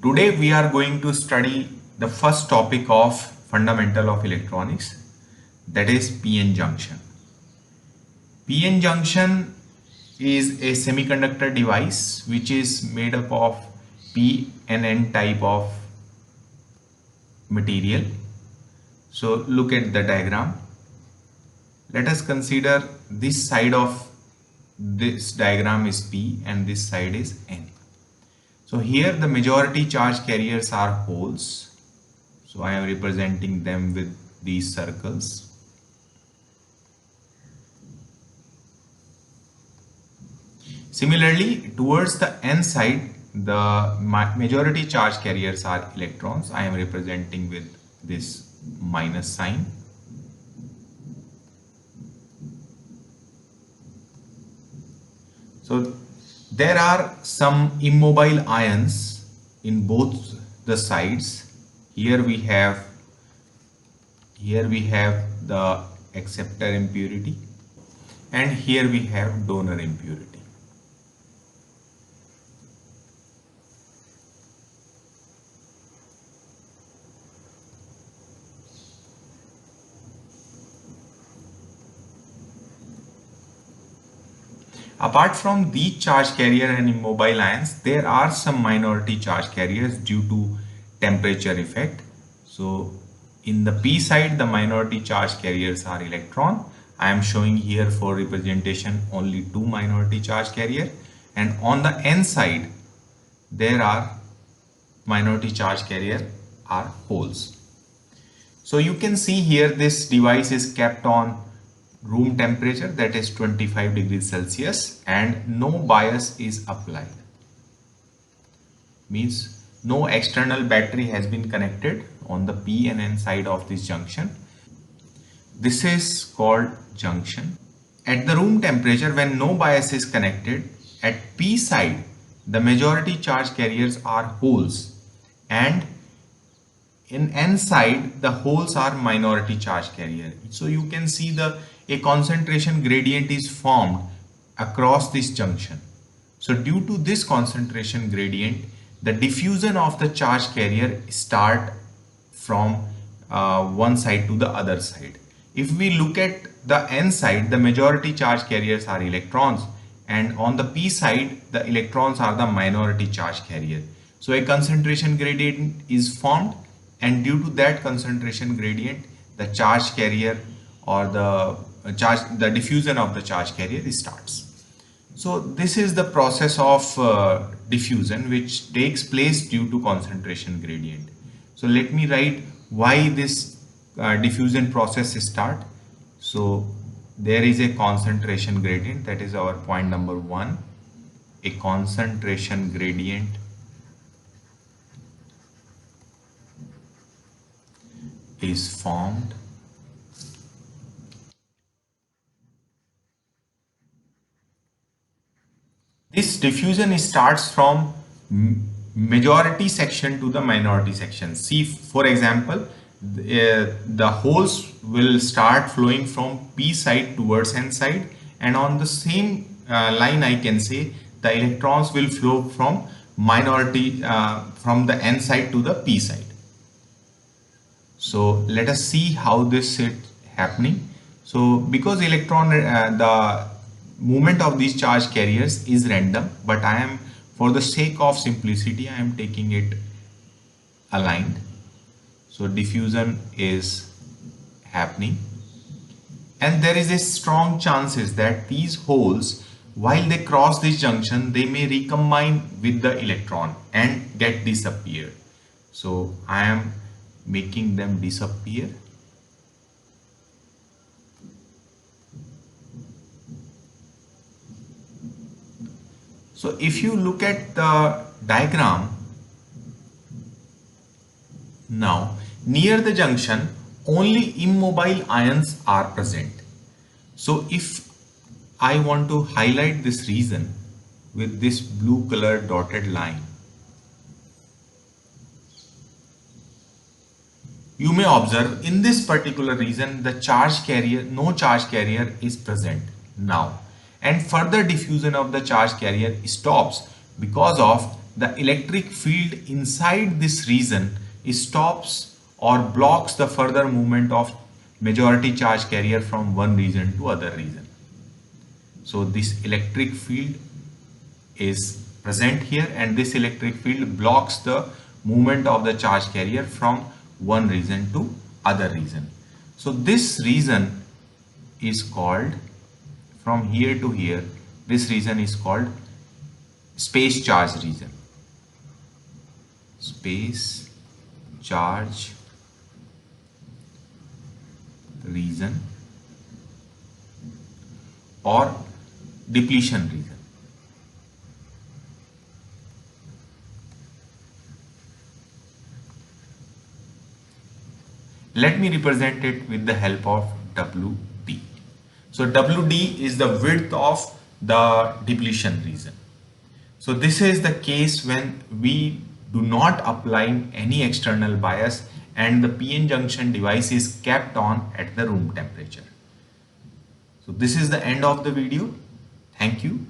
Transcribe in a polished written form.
Today we are going to study the first topic of fundamental of electronics, that is PN junction. PN junction is a semiconductor device which is made up of P and N type of material. So look at the diagram. Let us consider this side of this diagram is P and this side is N. So here the majority charge carriers are holes. So I am representing them with these circles. Similarly, towards the N side, the majority charge carriers are electrons. I am representing with this minus sign. So there are some immobile ions in both the sides. Here we have the acceptor impurity and here we have donor impurity. Apart from these charge carrier and immobile ions, there are some minority charge carriers due to temperature effect. So in the P side, the minority charge carriers are electron. I am showing here for representation only two minority charge carrier, and on the N side, there are minority charge carrier are holes. So you can see here this device is kept on room temperature, that is 25 degrees Celsius, and no bias is applied. Means no external battery has been connected on the P and N side of this junction. This is called junction. At the room temperature, when no bias is connected, at P side the majority charge carriers are holes, and in N side the holes are minority charge carrier. So you can see a concentration gradient is formed across this junction. So due to this concentration gradient, the diffusion of the charge carrier start from one side to the other side. If we look at the N side, the majority charge carriers are electrons, and on the P side the electrons are the minority charge carrier. So a concentration gradient is formed, and due to that concentration gradient, the charge carrier or the diffusion of the charge carrier starts. So this is the process of diffusion which takes place due to concentration gradient. So let me write why this diffusion process start. So there is a concentration gradient, that is our point number 1. A concentration gradient is formed. This diffusion starts from majority section to the minority section. See, for example, the holes will start flowing from P side towards N side, and on the same line I can say the electrons will flow from minority from the N side to the P side. So let us see how this is happening. So because the movement of these charge carriers is random, but I am, for the sake of simplicity, I am taking it aligned. So diffusion is happening, and there is a strong chances that these holes, while they cross this junction, they may recombine with the electron and get disappeared. So I am making them disappear. So if you look at the diagram now, near the junction only immobile ions are present. So if I want to highlight this region with this blue color dotted line, you may observe in this particular region the charge carrier, no charge carrier is present now, and further diffusion of the charge carrier stops because of the electric field inside this region stops or blocks the further movement of majority charge carrier from one region to other region. So this electric field is present here, and this electric field blocks the movement of the charge carrier from one region to other region. So this region is called, from here to here, this region is called space charge region. Space charge region or depletion region. Let me represent it with the help of WD. So WD is the width of the depletion region. So this is the case when we do not apply any external bias and the PN junction device is kept on at the room temperature. So this is the end of the video. Thank you.